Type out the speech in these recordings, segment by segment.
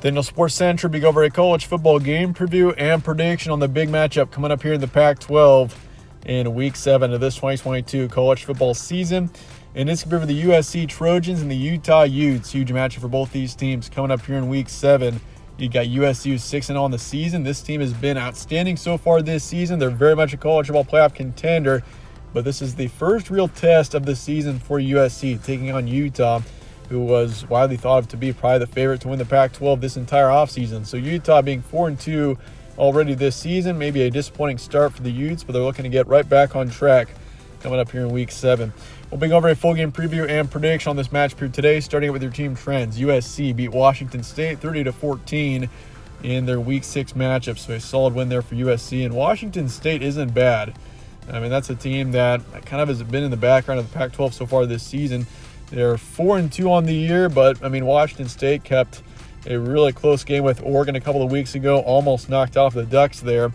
Then Sports Central will go over a college football game preview and prediction on the big matchup coming up here in the Pac-12 in Week 7 of this 2022 college football season. And it's going to be for the USC Trojans and the Utah Utes. Huge matchup for both these teams coming up here in Week 7. You got USC who's 6-0 on the season. This team has been outstanding so far this season. They're very much a college football playoff contender, but this is the first real test of the season for USC, taking on Utah, who was widely thought of to be probably the favorite to win the Pac-12 this entire offseason. So Utah being 4-2 already this season, maybe a disappointing start for the Utes, but they're looking to get right back on track coming up here in Week 7. We'll bring over a full game preview and prediction on this match period today, starting with your team trends. USC beat Washington State 30-14 in their Week 6 matchup, so a solid win there for USC. And Washington State isn't bad. I mean, that's a team that kind of has been in the background of the Pac-12 so far this season. They're 4-2 on the year, but I mean, Washington State kept a really close game with Oregon a couple of weeks ago, almost knocked off the Ducks there,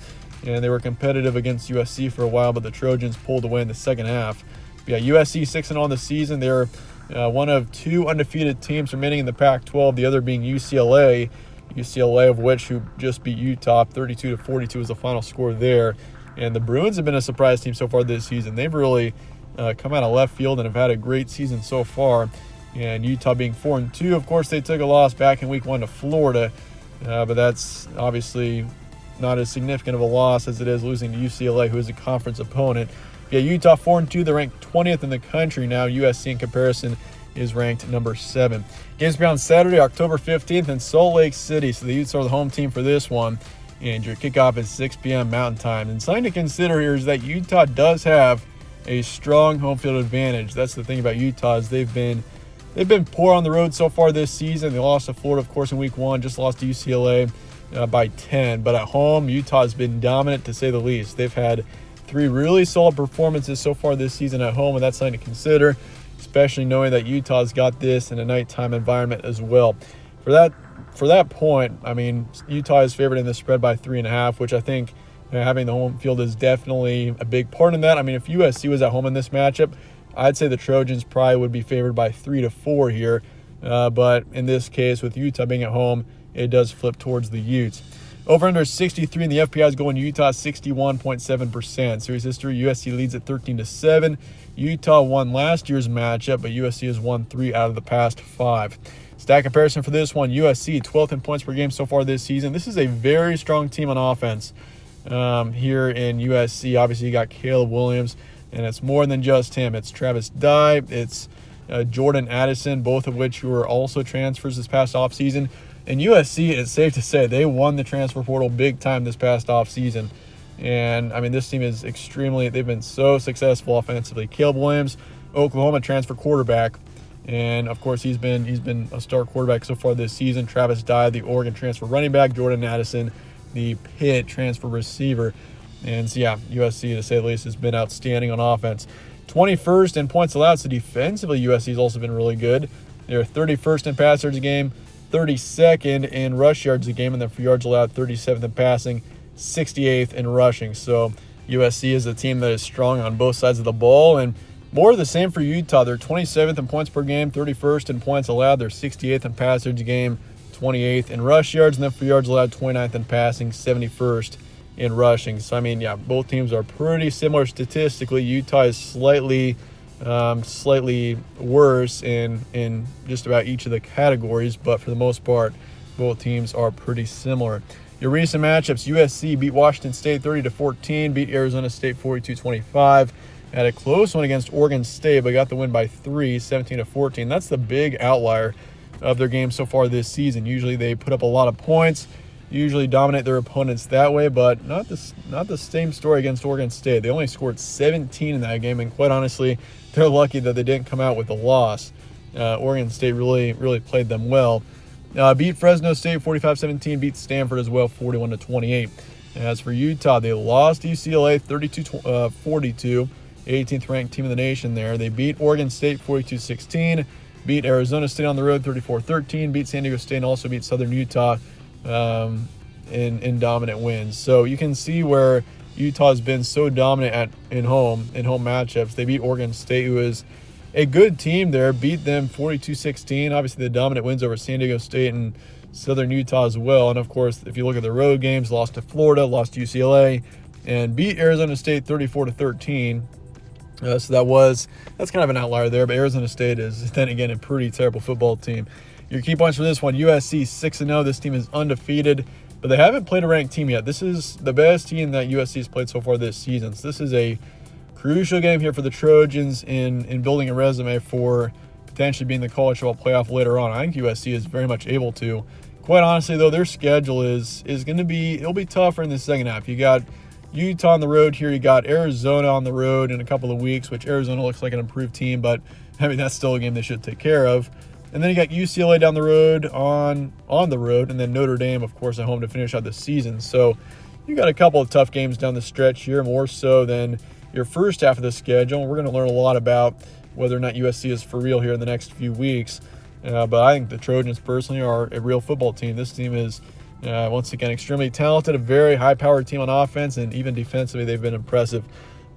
and they were competitive against USC for a while, but the Trojans pulled away in the second half. Yeah, USC 6-0 on the season. They're one of two undefeated teams remaining in the Pac-12, the other being UCLA of which who just beat Utah 32-42 was the final score there. And the Bruins have been a surprise team so far this season. They've really come out of left field and have had a great season so far. And Utah being 4-2, of course, they took a loss back in Week 1 to Florida, but that's obviously not as significant of a loss as it is losing to UCLA, who is a conference opponent. Yeah, Utah 4-2, they're ranked 20th in the country now. USC in comparison is ranked number 7. Games will be on Saturday, October 15th in Salt Lake City, so the Utes are the home team for this one. And your kickoff is 6 p.m. Mountain Time. And something to consider here is that Utah does have a strong home field advantage. That's the thing about Utah is they've been poor on the road so far this season. They lost to Florida, of course, in Week 1, just lost to UCLA by 10. But at home, Utah has been dominant to say the least. They've had 3 really solid performances so far this season at home, and that's something to consider, especially knowing that Utah's got this in a nighttime environment as well. For that point, I mean, Utah is favored in the spread by 3.5, which I think having the home field is definitely a big part in that. I mean, if USC was at home in this matchup, I'd say the Trojans probably would be favored by 3-4 here. But in this case, with Utah being at home, it does flip towards the Utes. Over under 63 in the FPI is going Utah 61.7%. Series history, USC leads at 13-7. Utah won last year's matchup, but USC has won 3 out of the past 5. Stat comparison for this one, USC 12th in points per game so far this season. This is a very strong team on offense here in USC. Obviously, you got Caleb Williams, and it's more than just him. It's Travis Dye, it's Jordan Addison, both of which were also transfers this past offseason. And USC, it's safe to say, they won the transfer portal big time this past offseason. And, I mean, this team is they've been so successful offensively. Caleb Williams, Oklahoma transfer quarterback. And, of course, he's been a star quarterback so far this season. Travis Dye, the Oregon transfer running back. Jordan Addison, the Pitt transfer receiver. And, so, yeah, USC, to say the least, has been outstanding on offense. 21st in points allowed, so defensively USC has also been really good. They're 31st in pass yards a game, 32nd in rush yards a game, and then for yards allowed, 37th in passing, 68th in rushing. So USC is a team that is strong on both sides of the ball, and more of the same for Utah. They're 27th in points per game, 31st in points allowed. They're 68th in pass yards a game, 28th in rush yards, and then for yards allowed, 29th in passing, 71st in rushing. So, I mean, yeah, both teams are pretty similar statistically. Utah is slightly worse in just about each of the categories, but for the most part, both teams are pretty similar. Your recent matchups, USC beat Washington State 30-14, beat Arizona State 42-25, had a close one against Oregon State, but got the win by 3, 17-14. That's the big outlier of their game so far this season. Usually they put up a lot of points, usually dominate their opponents that way, but not the same story against Oregon State. They only scored 17 in that game, and quite honestly, they're lucky that they didn't come out with a loss. Oregon State really played them well. Beat Fresno State 45-17, beat Stanford as well 41-28. As for Utah, they lost UCLA 32-42, 18th ranked team in the nation there. They beat Oregon State 42-16, beat Arizona State on the road 34-13, beat San Diego State, and also beat Southern Utah in dominant wins. So you can see where Utah has been so dominant in home matchups. They beat Oregon State, who is a good team there, beat them 42-16. Obviously, the dominant wins over San Diego State and Southern Utah as well. And of course, if you look at the road games, lost to Florida, lost to UCLA, and beat Arizona State 34-13. So that's kind of an outlier there, but Arizona State is then again a pretty terrible football team. Your key points for this one: USC 6-0. This team is undefeated, but they haven't played a ranked team yet. This is the best team that USC has played so far this season. So this is a crucial game here for the Trojans in building a resume for potentially being the college football playoff later on. I think USC is very much able to. Quite honestly, though, their schedule is going to be, it'll be tougher in the second half. You got Utah on the road here. You got Arizona on the road in a couple of weeks, which Arizona looks like an improved team, but I mean, that's still a game they should take care of. And then you got UCLA down the road on the road, and then Notre Dame, of course, at home to finish out the season. So you got a couple of tough games down the stretch here, more so than your first half of the schedule. And we're going to learn a lot about whether or not USC is for real here in the next few weeks. But I think the Trojans personally are a real football team. This team is, once again, extremely talented, a very high-powered team on offense, and even defensively they've been impressive.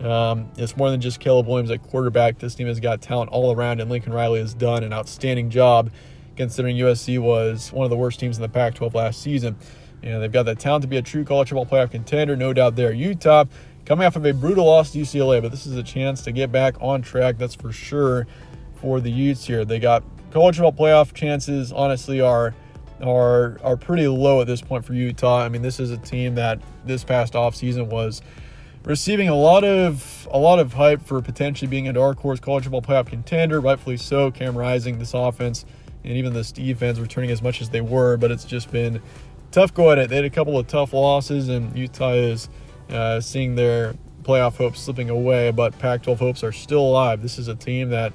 It's more than just Caleb Williams at quarterback. This team has got talent all around, and Lincoln Riley has done an outstanding job considering USC was one of the worst teams in the Pac-12 last season. And they've got the talent to be a true college football playoff contender, no doubt there. Utah coming off of a brutal loss to UCLA, but this is a chance to get back on track, that's for sure, for the Utes here. They got college football playoff chances, honestly, are pretty low at this point for Utah. I mean, this is a team that this past offseason was receiving a lot of hype for potentially being a dark horse college football playoff contender, rightfully so. Cam Rising, this offense, and even this defense returning as much as they were, but it's just been tough go at it. They had a couple of tough losses, and Utah is seeing their playoff hopes slipping away, but Pac-12 hopes are still alive. This is a team that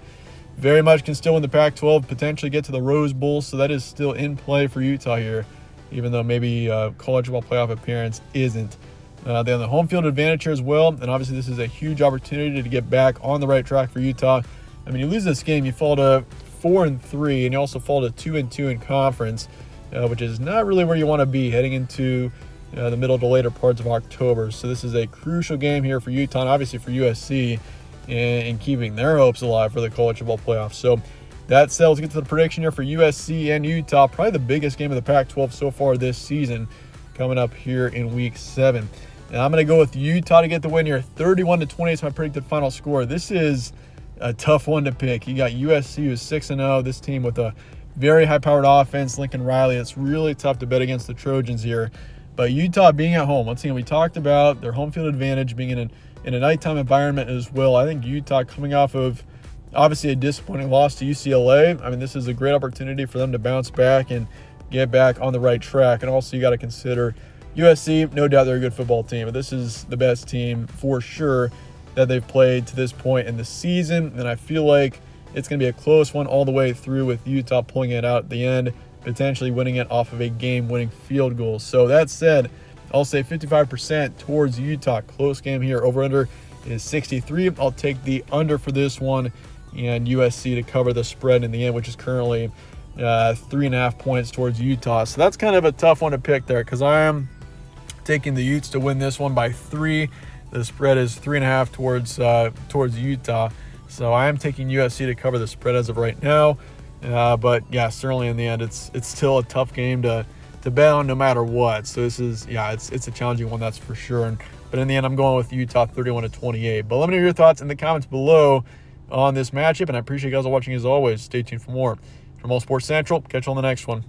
very much can still win the Pac-12, potentially get to the Rose Bowl, so that is still in play for Utah here, even though maybe college football playoff appearance isn't. They have the home field advantage here as well, and obviously this is a huge opportunity to get back on the right track for Utah. I mean, you lose this game, you fall to 4-3, and you also fall to 2-2 in conference, which is not really where you want to be heading into the middle to later parts of October. So this is a crucial game here for Utah, and obviously for USC, in keeping their hopes alive for the college football playoffs. So that said, let's get to the prediction here for USC and Utah, probably the biggest game of the Pac-12 so far this season, coming up here in Week 7. And I'm going to go with Utah to get the win here. 31-28 is my predicted final score. This is a tough one to pick. You got USC, who's 6-0. This team with a very high-powered offense, Lincoln Riley. It's really tough to bet against the Trojans here. But Utah being at home, once again, we talked about their home field advantage being in a nighttime environment as well. I think Utah, coming off of obviously a disappointing loss to UCLA, I mean, this is a great opportunity for them to bounce back and get back on the right track. And also you got to consider USC, no doubt they're a good football team, but this is the best team for sure that they've played to this point in the season. And I feel like it's going to be a close one all the way through, with Utah pulling it out at the end, potentially winning it off of a game-winning field goal. So that said, I'll say 55% towards Utah. Close game here. Over-under is 63. I'll take the under for this one, and USC to cover the spread in the end, which is currently 3.5 points towards Utah. So that's kind of a tough one to pick there, because I am taking the Utes to win this one by 3. The spread is 3.5 towards Utah. So I am taking USC to cover the spread as of right now. But yeah, certainly in the end, it's still a tough game to bet on no matter what. So this is, it's a challenging one, that's for sure. But in the end, I'm going with Utah 31-28. But let me know your thoughts in the comments below on this matchup, and I appreciate you guys all watching as always. Stay tuned for more from All Sports Central. Catch you on the next one.